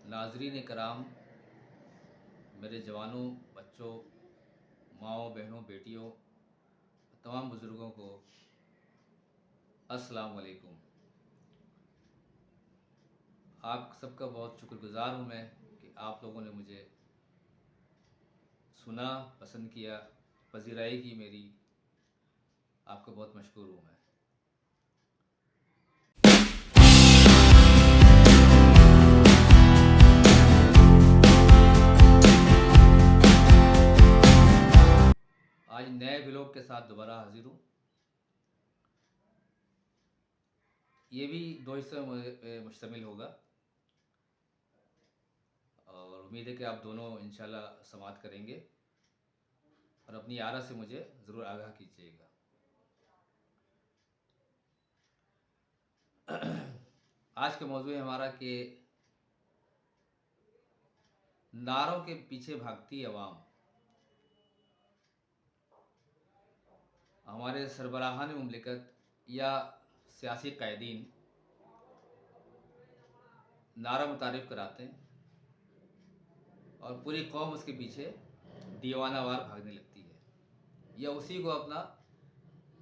नाजरीन कराम, मेरे जवानों, बच्चों, माँओं, बहनों, बेटियों, तमाम बुज़ुर्गों को अस्सलाम वालेकुम। आप सबका बहुत शुक्रगुज़ार हूँ मैं कि आप लोगों ने मुझे सुना, पसंद किया, पज़ीराई की मेरी। आपका बहुत मशकूर हूँ मैं। आज नए व्लॉग के साथ दोबारा हाज़िर हूँ। ये भी 2 हिस्सों में मुश्तमिल होगा और उम्मीद है कि आप दोनों इंशाल्लाह समाअत करेंगे और अपनी आरा से मुझे ज़रूर आगाह कीजिएगा। आज का मौजू है हमारा कि नारों के पीछे भागती अवाम। हमारे सरबराहान मुमलिकत या सियासी कायदीन नारा मुतारिफ कराते हैं और पूरी कौम उसके पीछे दीवानावार भागने लगती है या उसी को अपना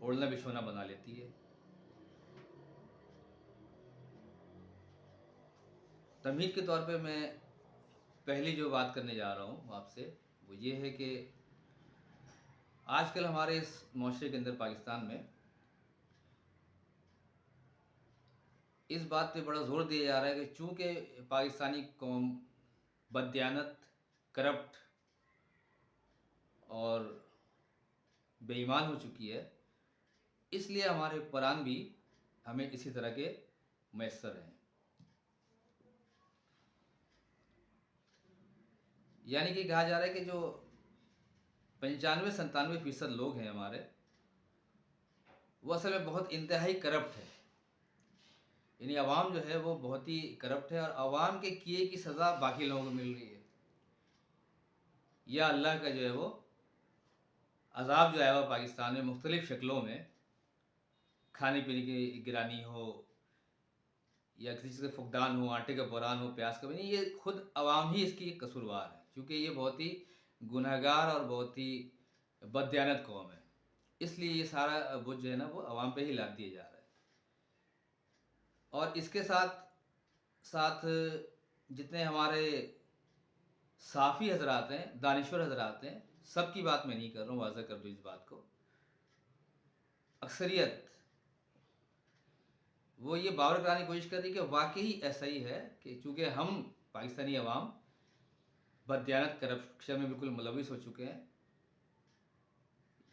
ओढ़ना बिछोना बना लेती है। तमहीद के तौर पे मैं पहली जो बात करने जा रहा हूँ आपसे वो ये है कि आजकल हमारे इस माशरे के अंदर पाकिस्तान में इस बात पे बड़ा ज़ोर दिया जा रहा है कि चूँकि पाकिस्तानी कौम बददियानत, करप्ट और बेईमान हो चुकी है, इसलिए हमारे हुक्मरान भी हमें इसी तरह के मैसर हैं। यानी कि कहा जा रहा है कि जो 95-97% लोग हैं हमारे, वो असल में बहुत इंतहाई करप्ट है। यानी अवाम जो है वो बहुत ही करप्ट है और अवाम के किए की सज़ा बाकी लोगों को मिल रही है या अल्लाह का जो है वो अजाब जो आया हुआ पाकिस्तान में मुख्तलिफ़ शक्लों में, खाने पीने की गिरानी हो या किसी चीज़ का फुकदान हो, आटे का बुरान हो, प्याज का, नहीं, ये खुद अवाम ही इसकी कसूरवार है क्योंकि ये बहुत ही गुनहगार और बहुत ही बददियानत कौम है। इसलिए ये सारा बोझ जो है ना वो अवाम पे ही लाद दिया जा रहा है। और इसके साथ साथ जितने हमारे साफ़ी हजरात हैं, दानिश्वर हजरात हैं, सबकी बात मैं नहीं कर रहा हूँ, वाज़ा कर दूँ इस बात को। अक्सरियत वो ये बावर कराने की कोशिश कर रही है कि वाकई ऐसा ही है कि चूँकि हम पाकिस्तानी अवाम बददियानत करप्शन में बिल्कुल मुलविस हो चुके हैं,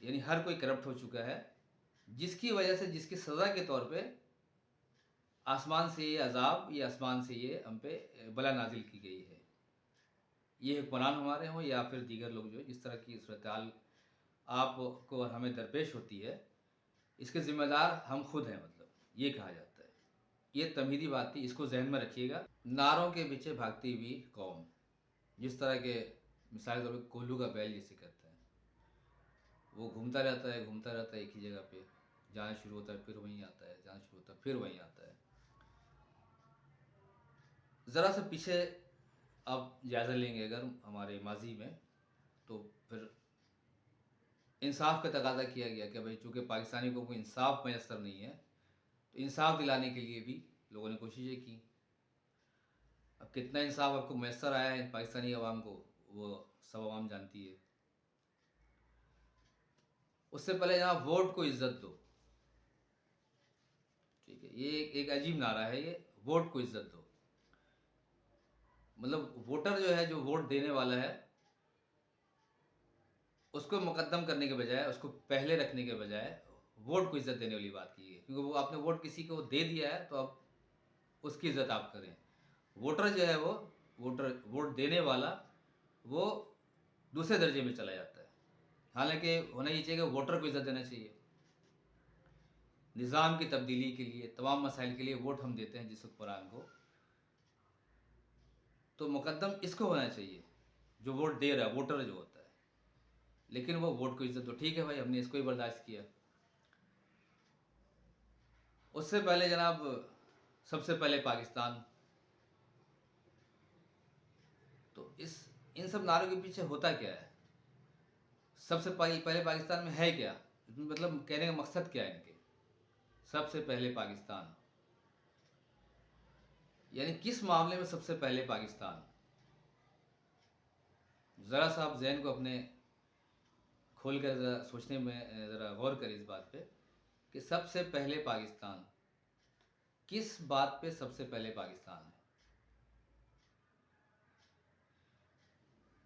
यानी हर कोई करप्ट हो चुका है, जिसकी वजह से जिसकी सज़ा के तौर पे आसमान से ये अजाब या आसमान से ये हम पे बला नाजिल की गई है। ये हुक्मरान हमारे हों या फिर दीगर लोग जो है, जिस तरह की सूरत आपको और हमें दरपेश होती है, इसके ज़िम्मेदार हम खुद हैं, मतलब ये कहा जाता है। ये तमहीदी बात थी, इसको जहन में रखिएगा। नारों के पीछे भागती हुई कौम, जिस तरह के मिसाल के तौर पर कोल्हू का बैल जिसे कहते हैं, वो घूमता रहता है एक ही जगह पे, जाना शुरू होता है फिर वहीं आता है, जाना शुरू होता है फिर वहीं आता है। ज़रा सा पीछे आप जायज़ा लेंगे अगर हमारे माजी में, तो फिर इंसाफ का तकाजा किया गया कि भाई चूँकि पाकिस्तानी को कोई इंसाफ मैसर नहीं है, तो इंसाफ दिलाने के लिए भी लोगों ने कोशिशें की। अब कितना इंसाफ आपको मैसर आया है पाकिस्तानी अवाम को, वो सब अवाम जानती है। उससे पहले जहाँ वोट को इज्जत दो, ठीक है, ये एक अजीब नारा है ये, वोट को इज्जत दो। मतलब वोटर जो है, जो वोट देने वाला है, उसको मुकद्दम करने के बजाय, उसको पहले रखने के बजाय वोट को इज्जत देने वाली बात की है, क्योंकि वो आपने वोट किसी को दे दिया है तो अब उसकी इज्जत आप करें। वोटर जो है वो वोट देने वाला वो दूसरे दर्जे में चला जाता है। हालांकि होना ये चाहिए कि वोटर को इज्जत देना चाहिए। निज़ाम की तब्दीली के लिए, तमाम मसाइल के लिए वोट हम देते हैं जिस हुक्मरान को, तो मुकद्दम इसको होना चाहिए जो वोट दे रहा है, वोटर जो होता है। लेकिन वो वोट को इज्जत दो, ठीक है भाई, हमने इसको ही बर्दाश्त किया। उससे पहले जनाब, सबसे पहले पाकिस्तान इन सब नारों के पीछे होता क्या है? सबसे पहले पाकिस्तान में है क्या? मतलब कहने का मकसद क्या है इनके? सबसे पहले पाकिस्तान, यानी किस मामले में सबसे पहले पाकिस्तान? ज़रा सा आप जहन को अपने खोल कर ज़रा सोचने में ज़रा गौर करें इस बात पे कि सबसे पहले पाकिस्तान, किस बात पे सबसे पहले पाकिस्तान है?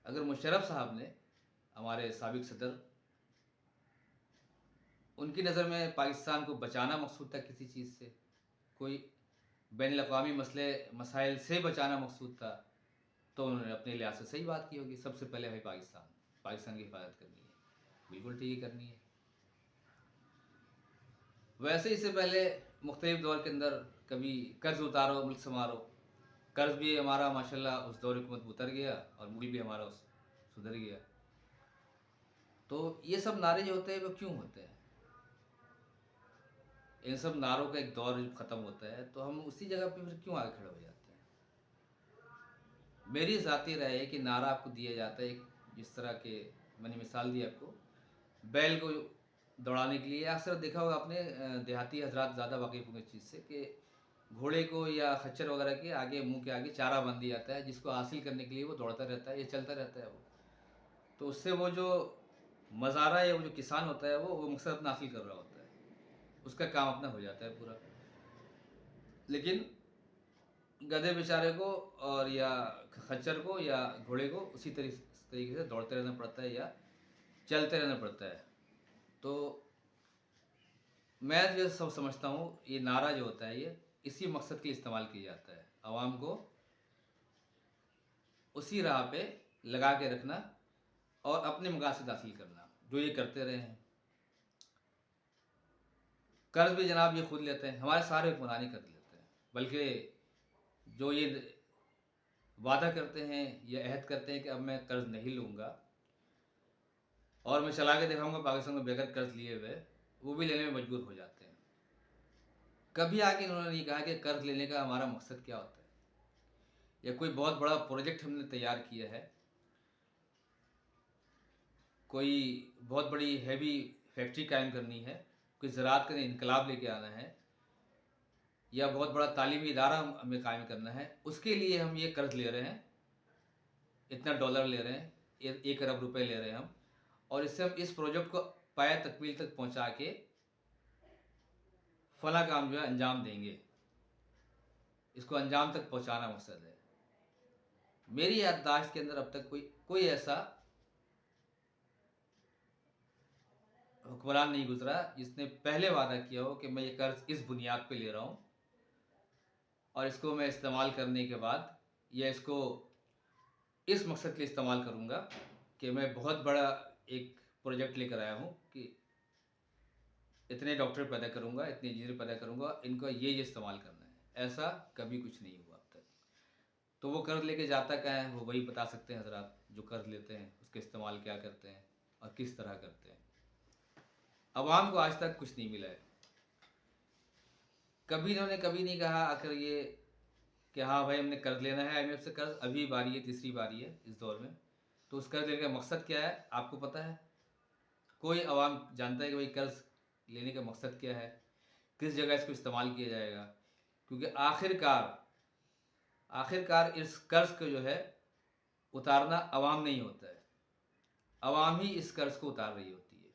अगर मुशर्रफ साहब ने, हमारे साबिक सदर, उनकी नज़र में पाकिस्तान को बचाना मकसूद था किसी चीज़ से, कोई बैनुल अक़वामी मसाइल से बचाना मकसूद था, तो उन्होंने अपने लिहाज से सही बात की होगी। सबसे पहले भाई पाकिस्तान की हिफाजत करनी है, बिल्कुल ठीक ही करनी है। वैसे इससे पहले मुख्तलिफ दौर के अंदर कभी कर्ज़ उतारो मुल्क संवारो, कर्ज़ भी हमारा माशाल्लाह उस दौर हुकूमत में उतर गया और मुल्क भी हमारा सुधर गया। तो ये सब नारे जो होते हैं वो क्यों होते हैं? इन सब नारों का एक दौर जब ख़त्म होता है तो हम उसी जगह पे फिर क्यों आगे खड़े हो जाते हैं? मेरी ज़ाती राय है कि नारा आपको दिया जाता है, एक जिस तरह के मैंने मिसाल दी आपको, बैल को दौड़ाने के लिए। अक्सर देखा होगा आपने, देहाती हजरात ज़्यादा वाकिफ़ होंगे इस चीज़ से, कि घोड़े को या खच्चर वगैरह के आगे, मुंह के आगे चारा बंद दिया जाता है, जिसको हासिल करने के लिए वो दौड़ता रहता है, ये चलता रहता है वो। तो उससे वो जो मज़ारा या वो जो किसान होता है वो मकसद अपना हासिल कर रहा होता है, उसका काम अपना हो जाता है पूरा। लेकिन गधे बेचारे को और या खच्चर को या घोड़े को उसी तरीके से दौड़ते रहना पड़ता है या चलते रहना पड़ता है। तो मैं जो सब समझता हूँ, ये नारा जो होता है ये इसी मकसद के लिए इस्तेमाल किया जाता है, आवाम को उसी राह पे लगा के रखना और अपने मकासद हासिल करना, जो ये करते रहे हैं। कर्ज भी जनाब ये खुद लेते हैं, हमारे सारे हुक्मरान ही कर्ज लेते हैं, बल्कि जो ये वादा करते हैं या अहद करते हैं कि अब मैं कर्ज नहीं लूँगा और मैं चला के दिखाऊंगा पाकिस्तान को बगैर कर्ज लिए हुए, वो भी लेने में मजबूर हो जाते हैं। कभी आके इन्होंने नहीं कहा कि कर्ज लेने का हमारा मकसद क्या होता है, या कोई बहुत बड़ा प्रोजेक्ट हमने तैयार किया है, कोई बहुत बड़ी हैवी फैक्ट्री कायम करनी है, कोई ज़राअत का इनकलाब लेके आना है, या बहुत बड़ा तालीमी इदारा हमें कायम करना है, उसके लिए हम ये कर्ज ले रहे हैं, इतना डॉलर ले रहे हैं, 1 अरब रुपए ले रहे हैं हम, और इससे हम इस प्रोजेक्ट को पाया तकमील तक पहुंचा के फला काम जो है अंजाम देंगे, इसको अंजाम तक पहुंचाना मकसद है। मेरी याददाश्त के अंदर अब तक कोई ऐसा हुक्मरान नहीं गुजरा जिसने पहले वादा किया हो कि मैं ये कर्ज इस बुनियाद पे ले रहा हूँ और इसको मैं इस्तेमाल करने के बाद या इसको इस मकसद के लिए इस्तेमाल करूँगा कि मैं बहुत बड़ा एक प्रोजेक्ट लेकर आया हूँ कि इतने डॉक्टर पैदा करूँगा, इतने इंजीनियर पैदा करूँगा, इनको ये इस्तेमाल करना है। ऐसा कभी कुछ नहीं हुआ अब तक। तो वो कर्ज लेके जाता क्या है, वो वही बता सकते हैं हजरात, जो कर्ज लेते हैं उसका इस्तेमाल क्या करते हैं और किस तरह करते हैं। अवाम को आज तक कुछ नहीं मिला है। इन्होंने कभी नहीं कहा आखिर ये कि हाँ भाई हमने कर्ज लेना है IMF से कर्ज, अभी बारी है, तीसरी बारी है इस दौर में, तो उस कर्ज लेने का मकसद क्या है आपको पता है? कोई अवाम जानता है कि भाई कर्ज लेने का मकसद क्या है, किस जगह इसको इस्तेमाल किया जाएगा? क्योंकि आखिरकार इस कर्ज को जो है उतारना अवाम नहीं होता है, अवाम ही इस कर्ज को उतार रही होती है।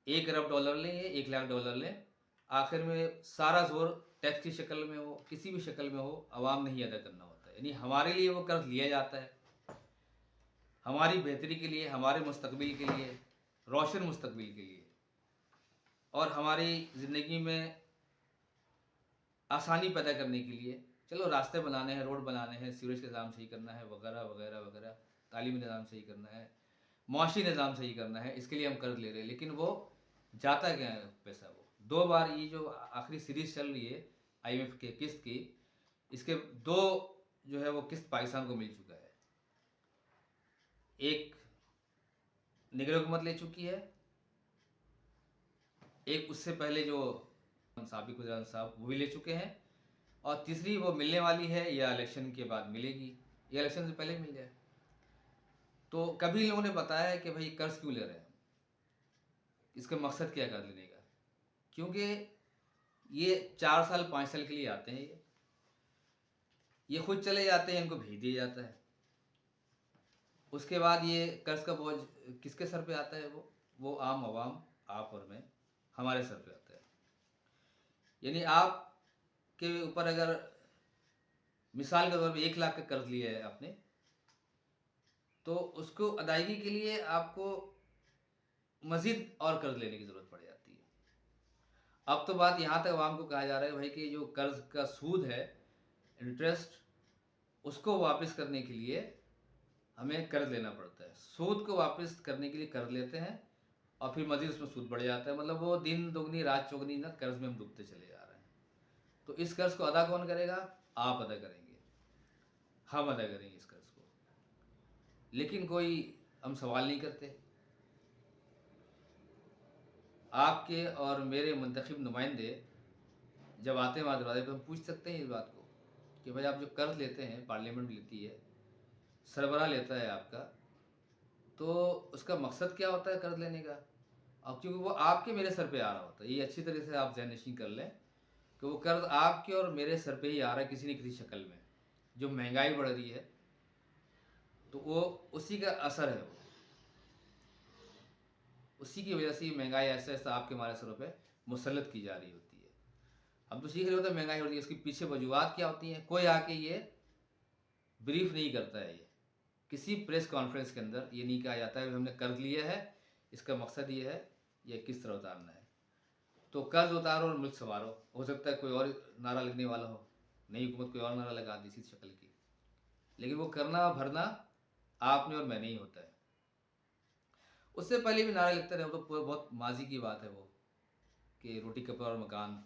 1 अरब डॉलर लें या 1 लाख डॉलर लें, आखिर में सारा जोर टैक्स की शक्ल में हो, किसी भी शक्ल में हो, अवाम नहीं अदा करना होता है। यानी हमारे लिए वो कर्ज लिया जाता है, हमारी बेहतरी के लिए, हमारे मुस्तकबिल के लिए, रोशन मुस्तकबिल के लिए, और हमारी ज़िंदगी में आसानी पैदा करने के लिए। चलो रास्ते बनाने हैं, रोड बनाने हैं, सीवरेज का निज़ाम सही करना है, वगैरह वगैरह वगैरह, तालीमी निज़ाम सही करना है, मुआशी निज़ाम सही करना है, इसके लिए हम कर्ज ले रहे हैं। लेकिन वो जाता क्या है पैसा? वो 2 बार ये जो आखिरी सीरीज़ चल रही है IMF के किस्त की, इसके 2 जो है वो किस्त पाकिस्तान को मिल चुका है। एक निगरान हुकूमत ले चुकी है, एक उससे पहले जो साबिक वज़ीर साहब वो भी ले चुके हैं, और तीसरी वो मिलने वाली है या इलेक्शन के बाद मिलेगी। या इलेक्शन से पहले मिल जाए। तो कभी लोगों ने बताया है कि भाई कर्ज क्यों ले रहे हैं, इसका मकसद क्या कर्ज लेने का। क्योंकि ये 4 साल 5 साल के लिए आते हैं, ये खुद चले जाते हैं, इनको भेज दिया जाता है। उसके बाद ये कर्ज का बोझ किसके सर पे आता है? वो आम आवाम, आप और मैं, हमारे सर पे आता है। यानी आप के ऊपर अगर मिसाल के तौर पे 1 लाख का कर्ज लिया है आपने, तो उसको अदायगी के लिए आपको मजीद और कर्ज लेने की ज़रूरत पड़ जाती है। अब तो बात यहाँ तक आवाम को कहा जा रहा है भाई कि जो कर्ज का सूद है, इंटरेस्ट, उसको वापस करने के लिए हमें कर्ज लेना पड़ता है। सूद को वापस करने के लिए कर्ज लेते हैं और फिर मजीद उसमें सूद बढ़ जाता है। मतलब वो दिन दोगुनी रात चौगुनी ना कर्ज में हम डूबते चले जा रहे हैं। तो इस कर्ज को अदा कौन करेगा? आप अदा करेंगे, हम अदा करेंगे इस कर्ज को। लेकिन कोई हम सवाल नहीं करते। आपके और मेरे मुंतखब नुमाइंदे जब आते हैं वहाँ दरवाजे पर, हम पूछ सकते हैं इस बात को कि भाई आप जो कर्ज लेते हैं, पार्लियामेंट लेती है, सरबराह लेता है आपका, तो उसका मकसद क्या होता है कर्ज लेने का? अब क्योंकि वो आपके मेरे सर पे आ रहा होता है, ये अच्छी तरह से आप ज़हननशीं कर लें कि वो कर्ज आपके और मेरे सर पे ही आ रहा है किसी न किसी शक्ल में। जो महंगाई बढ़ रही है तो वो उसी का असर है, वो उसी की वजह से ये महंगाई ऐसा ऐसा आपके हमारे सरों पे मुसल्लत की जा रही होती है। हम तो सीख रहे होते हैं महंगाई हो रही है, इसके पीछे वजूहत क्या होती हैं, कोई आके ये ब्रीफ नहीं करता है। ये किसी प्रेस कॉन्फ्रेंस के अंदर ये नहीं कहा जाता है कि हमने कर्ज लिया है, इसका मकसद ये है, ये किस तरह उतारना है। तो कर्ज उतारो और मुल्क संवारो, हो सकता है कोई और नारा लगने वाला हो, नई हुकूमत कोई और नारा लगा दी इसी शक्ल की, लेकिन वो करना भरना आपने और मैंने ही होता है। उससे पहले भी नारे लगते रहे, वो तो बहुत माजी की बात है वो, कि रोटी कपड़ा और मकान,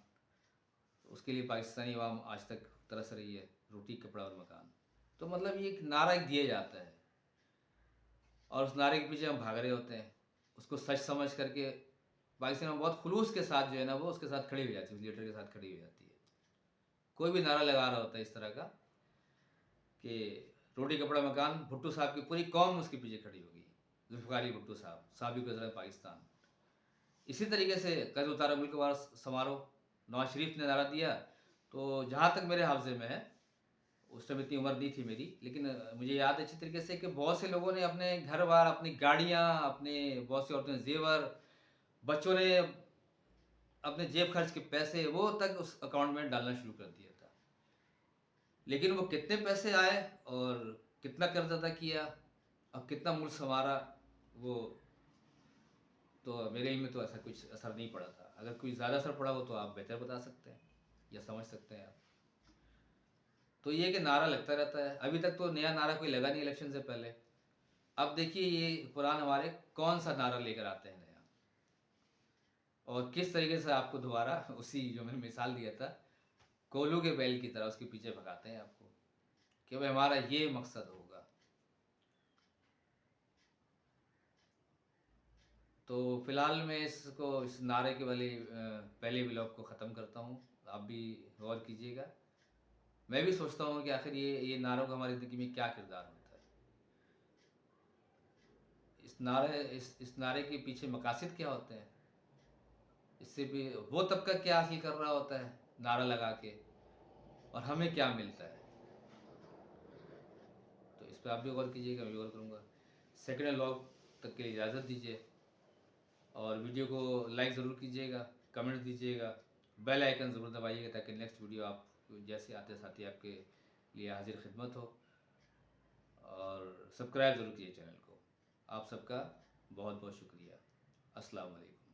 उसके लिए पाकिस्तानी अवाम आज तक तरस रही है, रोटी कपड़ा और मकान। तो मतलब ये एक नारा एक दिया जाता है और उस नारे के पीछे हम भाग रहे होते हैं, उसको सच समझ करके पाकिस्तान में बहुत खुलूस के साथ जो है ना, वो उसके साथ खड़ी हो जाती है, उस लीडर के साथ खड़ी हो जाती है। कोई भी नारा लगा रहा होता है इस तरह का कि रोटी कपड़ा मकान, भुट्टो साहब की पूरी कौम उसके पीछे खड़ी होगी, जुल्फ़िकार अली भुट्टो साहब, साबिक़ वज़ीर पाकिस्तान। इसी तरीके से कर्ज उतारो मुल्क वार समारो, नवाज शरीफ ने नारा दिया। तो जहाँ तक मेरे हाफजे में है, उस टाइम इतनी उम्र नहीं थी मेरी, लेकिन मुझे याद है अच्छी तरीके से कि बहुत से लोगों ने अपने घर बार, अपनी गाड़ियाँ, अपने बहुत सी औरतें जेवर, बच्चों ने अपने जेब खर्च के पैसे वो तक उस अकाउंट में डालना शुरू कर दिया था। लेकिन वो कितने पैसे आए और कितना कर्ज अदा किया और कितना मुल्क संवारा, वो तो मेरे इल्म में तो ऐसा कुछ असर नहीं पड़ा था। अगर कोई ज़्यादा असर पड़ा हो तो आप बेहतर बता सकते हैं या समझ सकते हैं आप। तो ये कि नारा लगता रहता है, अभी तक तो नया नारा कोई लगा नहीं इलेक्शन से पहले। अब देखिए ये पुराने हमारे कौन सा नारा लेकर आते हैं नया, और किस तरीके से आपको दोबारा उसी जो मैंने मिसाल दिया था, कोल्हू के बैल की तरह उसके पीछे भगाते हैं आपको कि भाई हमारा ये मकसद होगा। तो फिलहाल मैं इसको, इस नारे के वाले पहले ब्लॉग को ख़त्म करता हूँ। आप भी गौर कीजिएगा। मैं भी सोचता हूँ कि आखिर ये नारों का हमारी ज़िंदगी में क्या किरदार होता है। इस नारे के पीछे मकासद क्या होते हैं, इससे भी वो तबका क्या हासिल कर रहा होता है नारा लगा के, और हमें क्या मिलता है। तो इस पर आप भी गौर कीजिएगा, मैं भी गौर करूँगा। सेकेंड व्लॉग तक के लिए इजाज़त दीजिए और वीडियो को लाइक ज़रूर कीजिएगा, कमेंट दीजिएगा, बेल आइकन ज़रूर दबाइएगा ताकि नेक्स्ट वीडियो आप जैसे आते साथी आपके लिए हाजिर खिदमत हो। और सब्सक्राइब ज़रूर कीजिए चैनल को। आप सबका बहुत बहुत शुक्रिया। अस्सलाम वालेकुम।